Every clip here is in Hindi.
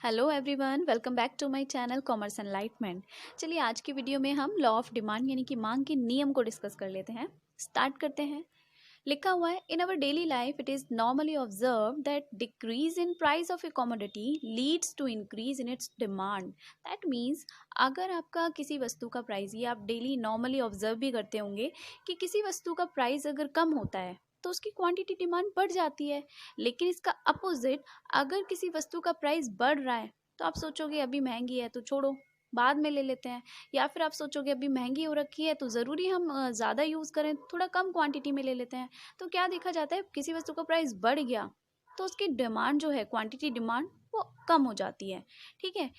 Hello everyone, welcome back to my channel commerce enlightenment. चलिए आज की वीडियो में हम लॉ ऑफ डिमांड यानी कि मांग के नियम को डिस्कस कर लेते हैं। स्टार्ट करते हैं। लिखा हुआ है, in our daily life it is normally observe that decrease in price of a commodity leads to increase in its demand. That means अगर आपका किसी वस्तु का प्राइस, ये आप डेली नॉर्मली ऑब्जर्व भी करते होंगे कि किसी वस्तु का प्राइस अगर कम होता है तो उसकी क्वांटिटी डिमांड बढ़ जाती है। लेकिन इसका अपोजिट, अगर किसी वस्तु का प्राइस बढ़ रहा है तो आप सोचोगे अभी महंगी है तो छोड़ो, बाद में ले लेते हैं। या फिर आप सोचोगे अभी महंगी हो रखी है तो ज़रूरी हम ज़्यादा यूज़ करें, थोड़ा कम क्वांटिटी में ले लेते हैं। तो क्या देखा जाता है, किसी वस्तु का प्राइस बढ़ गया तो उसकी डिमांड जो है, क्वांटिटी डिमांड, वो कम हो जाती है। ठीक है।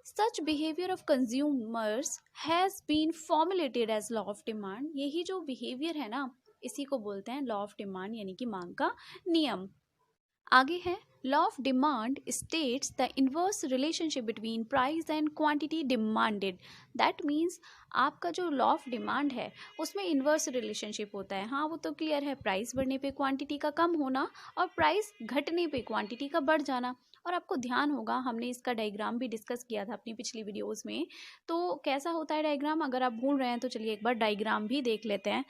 Such behaviour of consumers has been formulated as law of demand. यही जो बिहेवियर है ना, इसी को बोलते हैं लॉ ऑफ डिमांड यानी कि मांग का नियम। आगे है, law of demand states the inverse relationship between price and quantity demanded. That means आपका जो लॉ ऑफ डिमांड है उसमें इन्वर्स रिलेशनशिप होता है। हाँ, वो तो क्लियर है, प्राइस बढ़ने पे क्वांटिटी का कम होना और प्राइस घटने पे क्वांटिटी का बढ़ जाना। और आपको ध्यान होगा, हमने इसका डायग्राम भी डिस्कस किया था अपनी पिछली वीडियोस में। तो कैसा होता है डायग्राम, अगर आप भूल रहे हैं तो चलिए एक बार डायग्राम भी देख लेते हैं।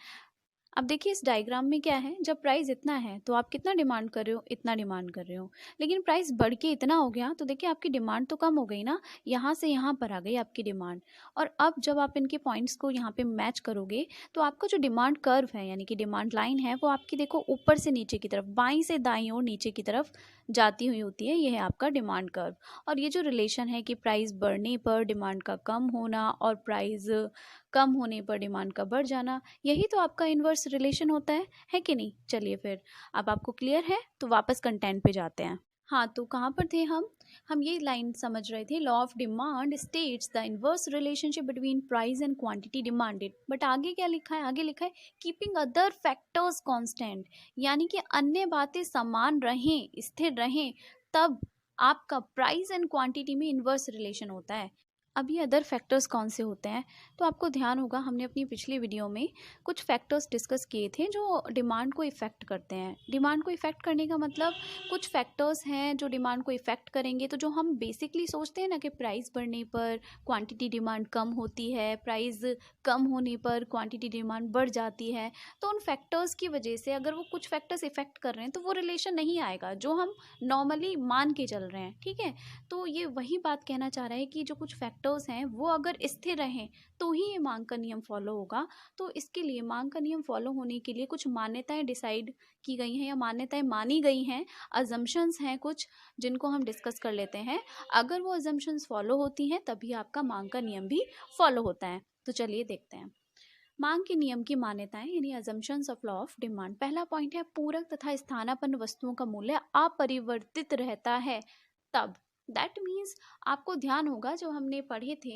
अब देखिए इस डायग्राम में क्या है, जब प्राइस इतना है तो आप कितना डिमांड कर रहे हो, इतना डिमांड कर रहे हो। लेकिन प्राइस बढ़ के इतना हो गया तो देखिए आपकी डिमांड तो कम हो गई ना, यहाँ से यहाँ पर आ गई आपकी डिमांड। और अब जब आप इनके पॉइंट्स को यहाँ पे मैच करोगे तो आपका जो डिमांड कर्व है यानी कि डिमांड लाइन है, वो आपकी देखो ऊपर से नीचे की तरफ, बाईं से दाईं ओर नीचे की तरफ जाती हुई होती है। यह है आपका डिमांड कर्व। और ये जो रिलेशन है कि प्राइस बढ़ने पर डिमांड का कम होना और प्राइस कम होने पर डिमांड का बढ़ जाना, यही तो आपका इन्वर्स रिलेशन होता है कि नहीं। चलिए फिर, अब आपको क्लियर है तो वापस कंटेंट पे जाते हैं। हाँ, तो कहाँ पर थे हम ये लाइन समझ रहे थे, law of demand states the inverse relationship between price and quantity demanded. But आगे क्या लिखा है, आगे लिखा है कीपिंग अदर फैक्टर्स कांस्टेंट, यानी कि अन्य बातें समान रहें, स्थिर रहें, तब आपका प्राइस एंड क्वांटिटी में इन्वर्स रिलेशन होता है। अब ये अदर फैक्टर्स कौन से होते हैं, तो आपको ध्यान होगा हमने अपनी पिछली वीडियो में कुछ फैक्टर्स डिस्कस किए थे जो डिमांड को इफ़ेक्ट करते हैं। डिमांड को इफ़ेक्ट करने का मतलब, कुछ फैक्टर्स हैं जो डिमांड को इफ़ेक्ट करेंगे। तो जो हम बेसिकली सोचते हैं ना कि प्राइस बढ़ने पर क्वांटिटी डिमांड कम होती है, प्राइस कम होने पर क्वांटिटी डिमांड बढ़ जाती है, तो उन फैक्टर्स की वजह से अगर वो कुछ फैक्टर्स इफ़ेक्ट कर रहे हैं तो वो रिलेशन नहीं आएगा जो हम नॉर्मली मान के चल रहे हैं। ठीक है। तो ये वही बात कहना चाह रहा है कि जो कुछ फैक्टर्स हैं वो अगर स्थिर रहें तो ही ये मांग का नियम फॉलो होगा। तो इसके लिए मांग का नियम फॉलो होने के लिए कुछ मान्यताएं डिसाइड की गई हैं या मान्यताएं मानी गई हैं, अजम्पशंस हैं कुछ, जिनको हम डिस्कस कर लेते हैं। अगर वो अजम्पशंस फॉलो होती हैं तभी आपका मांग का नियम भी फॉलो होता है। तो चलिए देखते हैं मांग के नियम की मान्यताएं यानी assumptions of law of demand. पहला पॉइंट है, पूरक तथा स्थानापन्न वस्तुओं का मूल्य अपरिवर्तित रहता है तब। दैट मीन्स आपको ध्यान होगा, जो हमने पढ़े थे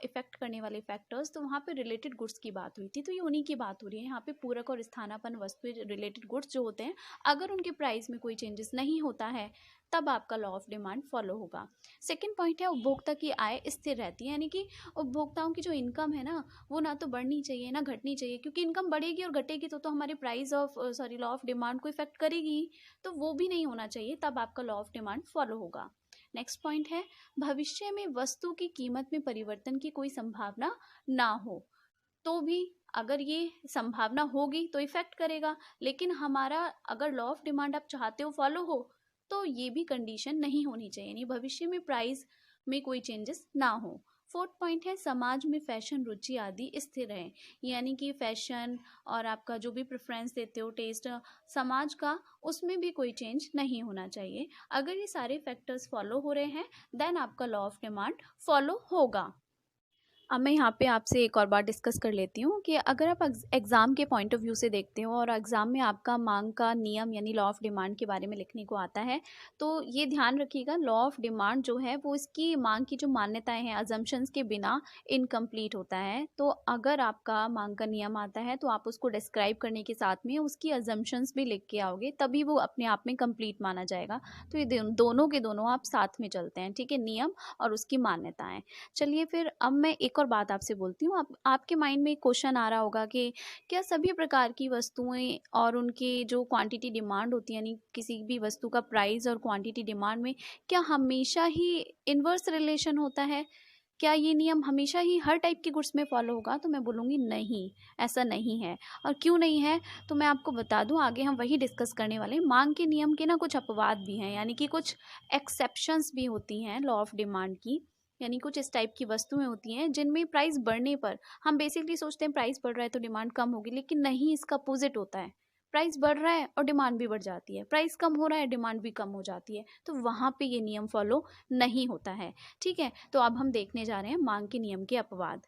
इफेक्ट करने वाले फैक्टर्स, तो वहाँ पे रिलेटेड गुड्स की बात हुई थी, तो ये उन्हीं की बात हो रही है यहाँ पे। पूरक और स्थानापन्न वस्तु रिलेटेड गुड्स जो होते हैं, अगर उनके प्राइस में कोई चेंजेस नहीं होता है तब आपका लॉ ऑफ डिमांड फॉलो होगा। सेकेंड पॉइंट है, उपभोक्ता की आय स्थिर रहती है, यानी कि उपभोक्ताओं की जो इनकम है ना, वो ना तो बढ़नी चाहिए ना घटनी चाहिए, क्योंकि इनकम बढ़ेगी और घटेगी तो हमारे price of law of demand को इफेक्ट करेगी। तो वो भी नहीं होना चाहिए, तब आपका लॉ ऑफ डिमांड फॉलो होगा। नेक्स्ट पॉइंट है, भविष्य में वस्तु की कीमत में परिवर्तन की कोई संभावना ना हो तो भी, अगर ये संभावना होगी तो इफेक्ट करेगा, लेकिन हमारा अगर लॉ ऑफ डिमांड आप चाहते हो फॉलो हो तो ये भी कंडीशन नहीं होनी चाहिए, यानी भविष्य में प्राइस में कोई चेंजेस ना हो। फोर्थ पॉइंट है, समाज में फैशन रुचि आदि स्थिर है, यानी कि फैशन और आपका जो भी प्रेफरेंस देते हो, टेस्ट समाज का, उसमें भी कोई चेंज नहीं होना चाहिए। अगर ये सारे फैक्टर्स फॉलो हो रहे हैं देन आपका लॉ ऑफ डिमांड फॉलो होगा। अब मैं यहाँ पे आपसे एक और बात डिस्कस कर लेती हूँ कि अगर आप एग्ज़ाम के पॉइंट ऑफ व्यू से देखते हो और एग्ज़ाम में आपका मांग का नियम यानी लॉ ऑफ डिमांड के बारे में लिखने को आता है, तो ये ध्यान रखिएगा, लॉ ऑफ डिमांड जो है वो इसकी मांग की जो मान्यताएं हैं, अजम्पशंस के बिना इनकम्प्लीट होता है। तो अगर आपका मांग का नियम आता है तो आप उसको डिस्क्राइब करने के साथ में उसकी अजम्पशंस भी लिख के आओगे, तभी वो अपने आप में कंप्लीट माना जाएगा। तो ये दोनों के दोनों आप साथ में चलते हैं, ठीक है, नियम और उसकी मान्यताएं। चलिए फिर अब मैं एक एक और बात आपसे बोलती हूँ, आपके माइंड में एक क्वेश्चन आ रहा होगा कि क्या सभी प्रकार की वस्तुएं और उनकी जो क्वांटिटी डिमांड होती है, यानी किसी भी वस्तु का प्राइस और क्वांटिटी डिमांड में क्या हमेशा ही इन्वर्स रिलेशन होता है? क्या ये नियम हमेशा ही हर टाइप के गुड्स में फॉलो होगा? तो मैं बोलूँगी नहीं, ऐसा नहीं है। और क्यों नहीं है तो मैं आपको बता दूँ, आगे हम वही डिस्कस करने वाले हैं। मांग के नियम के ना कुछ अपवाद भी हैं, यानी कि कुछ एक्सेप्शंस भी होती हैं लॉ ऑफ डिमांड की। यानी कुछ इस टाइप की वस्तुएं होती हैं जिनमें प्राइस बढ़ने पर हम बेसिकली सोचते हैं प्राइस बढ़ रहा है तो डिमांड कम होगी, लेकिन नहीं, इसका अपोजिट होता है। प्राइस बढ़ रहा है और डिमांड भी बढ़ जाती है, प्राइस कम हो रहा है डिमांड भी कम हो जाती है, तो वहाँ पे ये नियम फॉलो नहीं होता है। ठीक है, तो अब हम देखने जा रहे हैं मांग के नियम के अपवाद।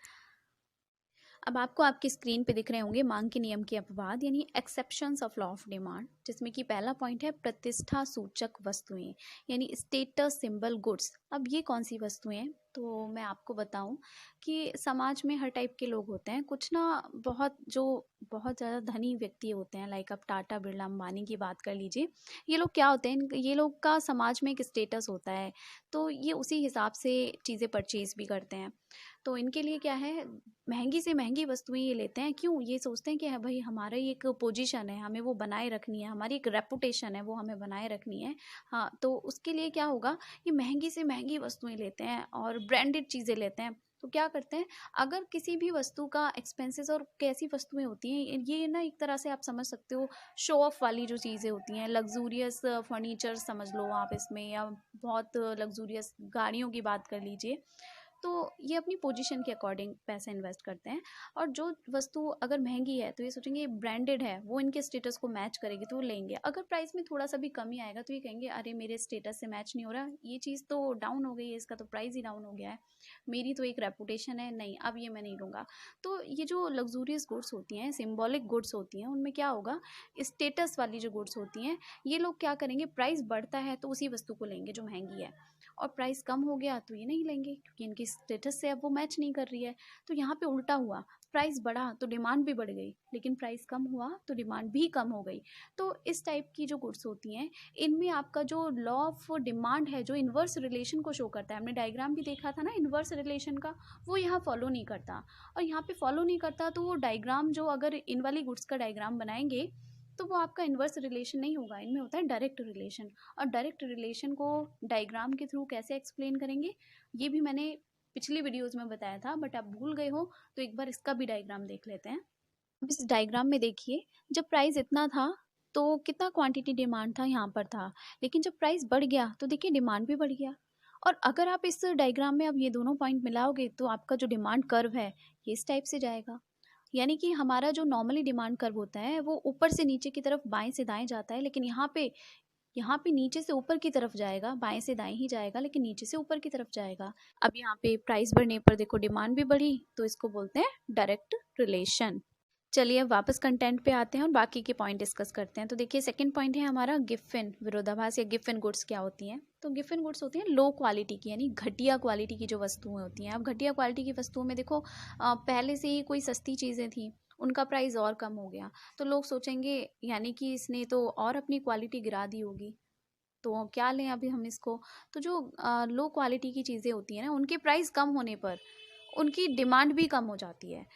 अब आपको आपकी स्क्रीन पे दिख रहे होंगे मांग के नियम के अपवाद, यानी exceptions of law of demand, जिसमें कि पहला पॉइंट है प्रतिष्ठा सूचक वस्तुएं, यानी स्टेटस सिंबल गुड्स। अब ये कौन सी वस्तुएं हैं? तो मैं आपको बताऊं कि समाज में हर टाइप के लोग होते हैं, कुछ ना बहुत ज़्यादा धनी व्यक्ति होते हैं, लाइक आप टाटा बिरला अंबानी की बात कर लीजिए। ये लोग क्या होते हैं, ये लोग का समाज में एक स्टेटस होता है, तो ये उसी हिसाब से चीज़ें परचेज भी करते हैं। तो इनके लिए क्या है, महंगी से महंगी वस्तुएं ये लेते हैं। क्यों? ये सोचते हैं कि है भाई हमारा ही एक पोजीशन है, हमें वो बनाए रखनी है, हमारी एक रेपुटेशन है वो हमें बनाए रखनी है। हाँ, तो उसके लिए क्या होगा, ये महंगी से महंगी वस्तुएं लेते हैं और ब्रांडेड चीज़ें लेते हैं। तो क्या करते हैं, अगर किसी भी वस्तु का एक्सपेंसेस, और कैसी वस्तुएं होती हैं ये ना, एक तरह से आप समझ सकते हो शो ऑफ वाली जो चीज़ें होती हैं, लग्जूरियस फर्नीचर समझ लो आप इसमें, या बहुत लग्जूरियस गाड़ियों की बात कर लीजिए। तो ये अपनी पोजीशन के अकॉर्डिंग पैसा इन्वेस्ट करते हैं। और जो वस्तु अगर महंगी है तो ये सोचेंगे ब्रांडेड है, वो इनके स्टेटस को मैच करेगी तो वो लेंगे। अगर प्राइस में थोड़ा सा भी कमी आएगा तो ये कहेंगे अरे मेरे स्टेटस से मैच नहीं हो रहा, ये चीज़ तो डाउन हो गई है, इसका तो प्राइस ही डाउन हो गया है, मेरी तो एक रेपुटेशन है, नहीं अब ये मैं नहीं लूँगा। तो ये जो लग्जूरियस गुड्स होती हैं, सिम्बॉलिक गुड्स होती हैं, उनमें क्या होगा, स्टेटस वाली जो गुड्स होती हैं, ये लोग क्या करेंगे, प्राइस बढ़ता है तो उसी वस्तु को लेंगे जो महंगी है, और प्राइस कम हो गया तो ये नहीं लेंगे क्योंकि इनकी स्टेटस से अब वो मैच नहीं कर रही है। तो यहाँ पे उल्टा हुआ, प्राइस बढ़ा तो डिमांड भी बढ़ गई, लेकिन प्राइस कम हुआ तो डिमांड भी कम हो गई। तो इस टाइप की जो गुड्स होती हैं, इनमें आपका जो लॉ ऑफ डिमांड है, जो इन्वर्स रिलेशन को शो करता है, हमने डायग्राम भी देखा था ना इन्वर्स रिलेशन का, वो यहाँ फॉलो नहीं करता। और यहाँ पे फॉलो नहीं करता तो वो डायग्राम जो, अगर इन वाली गुड्स का डायग्राम बनाएंगे तो वो आपका इन्वर्स रिलेशन नहीं होगा, इनमें होता है डायरेक्ट रिलेशन। और डायरेक्ट रिलेशन को डायग्राम के थ्रू कैसे एक्सप्लेन करेंगे, ये भी मैंने पिछली वीडियोज़ में बताया था, बट आप भूल गए हो तो एक बार इसका भी डायग्राम देख लेते हैं। अब इस डायग्राम में देखिए, जब प्राइस इतना था तो कितना क्वांटिटी डिमांड था यहाँ पर था, लेकिन जब प्राइस बढ़ गया तो देखिए डिमांड भी बढ़ गया। और अगर आप इस डायग्राम में अब ये दोनों पॉइंट मिलाओगे तो आपका जो डिमांड कर्व है ये इस टाइप से जाएगा। यानी कि हमारा जो नॉर्मली डिमांड कर्व होता है वो ऊपर से नीचे की तरफ, बाएं से दाएं जाता है, लेकिन यहाँ पे नीचे से ऊपर की तरफ जाएगा, बाएं से दाएं ही जाएगा लेकिन नीचे से ऊपर की तरफ जाएगा। अब यहाँ पे प्राइस बढ़ने पर देखो डिमांड भी बढ़ी, तो इसको बोलते हैं डायरेक्ट रिलेशन। चलिए अब वापस कंटेंट पे आते हैं और बाकी के पॉइंट डिस्कस करते हैं। तो देखिए सेकंड पॉइंट है हमारा गिफिन विरोधाभास, या गिफिन गुड्स क्या होती हैं। तो गिफिन गुड्स होती हैं लो क्वालिटी की, यानी घटिया क्वालिटी की जो वस्तुएं होती हैं। अब घटिया क्वालिटी की वस्तुओं में देखो, पहले से ही कोई सस्ती चीज़ें थी, उनका प्राइस और कम हो गया तो लोग सोचेंगे यानी कि इसने तो और अपनी क्वालिटी गिरा दी होगी, तो क्या लें अभी हम इसको। तो जो लो क्वालिटी की चीज़ें होती हैं ना, उनके प्राइस कम होने पर उनकी डिमांड भी कम हो जाती है।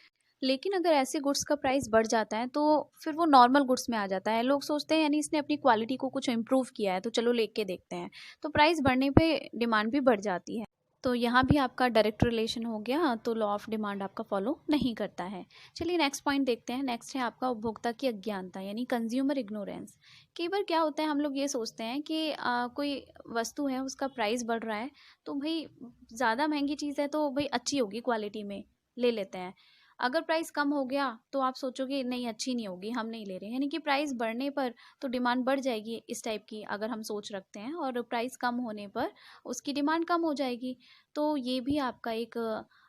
लेकिन अगर ऐसे गुड्स का प्राइस बढ़ जाता है तो फिर वो नॉर्मल गुड्स में आ जाता है। लोग सोचते हैं यानी इसने अपनी क्वालिटी को कुछ इम्प्रूव किया है तो चलो लेके देखते हैं, तो प्राइस बढ़ने पे डिमांड भी बढ़ जाती है। तो यहाँ भी आपका डायरेक्ट रिलेशन हो गया, तो लॉ ऑफ डिमांड आपका फॉलो नहीं करता है। चलिए नेक्स्ट पॉइंट देखते हैं। नेक्स्ट है आपका उपभोक्ता की अज्ञानता, यानी कंज्यूमर इग्नोरेंस। कई बार क्या होता है, हम लोग ये सोचते हैं कि कोई वस्तु है उसका प्राइस बढ़ रहा है तो भाई ज़्यादा महंगी चीज़ है तो भाई अच्छी होगी क्वालिटी में, ले लेते हैं। अगर प्राइस कम हो गया तो आप सोचोगे नहीं अच्छी नहीं होगी, हम नहीं ले रहे। यानी कि प्राइस बढ़ने पर तो डिमांड बढ़ जाएगी इस टाइप की, अगर हम सोच रखते हैं, और प्राइस कम होने पर उसकी डिमांड कम हो जाएगी। तो ये भी आपका एक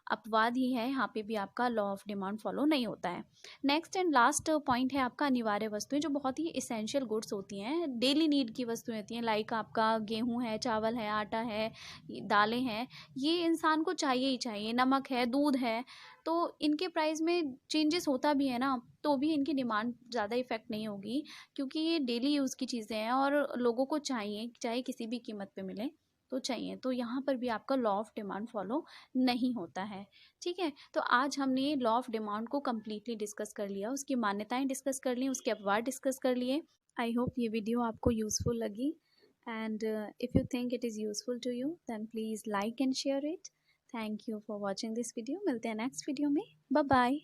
अपवाद ही है, यहाँ पे भी आपका लॉ ऑफ डिमांड फॉलो नहीं होता है। नेक्स्ट एंड लास्ट पॉइंट है आपका अनिवार्य वस्तुएं, जो बहुत ही इसेंशियल गुड्स होती हैं, डेली नीड की वस्तुएं होती हैं, लाइक आपका गेहूं है, चावल है, आटा है, दालें हैं, ये इंसान को चाहिए ही चाहिए, नमक है, दूध है। तो इनके प्राइस में चेंजेस होता भी है ना, तो भी इनकी डिमांड ज़्यादा इफेक्ट नहीं होगी, क्योंकि ये डेली यूज़ की चीज़ें हैं और लोगों को चाहिए, चाहे किसी भी कीमत पे मिले। तो चाहिए, तो यहाँ पर भी आपका लॉ ऑफ डिमांड फॉलो नहीं होता है। ठीक है, तो आज हमने लॉ ऑफ डिमांड को कम्प्लीटली डिस्कस कर लिया, उसकी मान्यताएं डिस्कस कर ली, उसके अपवाद डिस्कस कर लिए। आई होप ये वीडियो आपको यूज़फुल लगी, and if you think it is useful to you then please like and share it. Thank you for watching this video. मिलते हैं नेक्स्ट वीडियो में। Bye bye.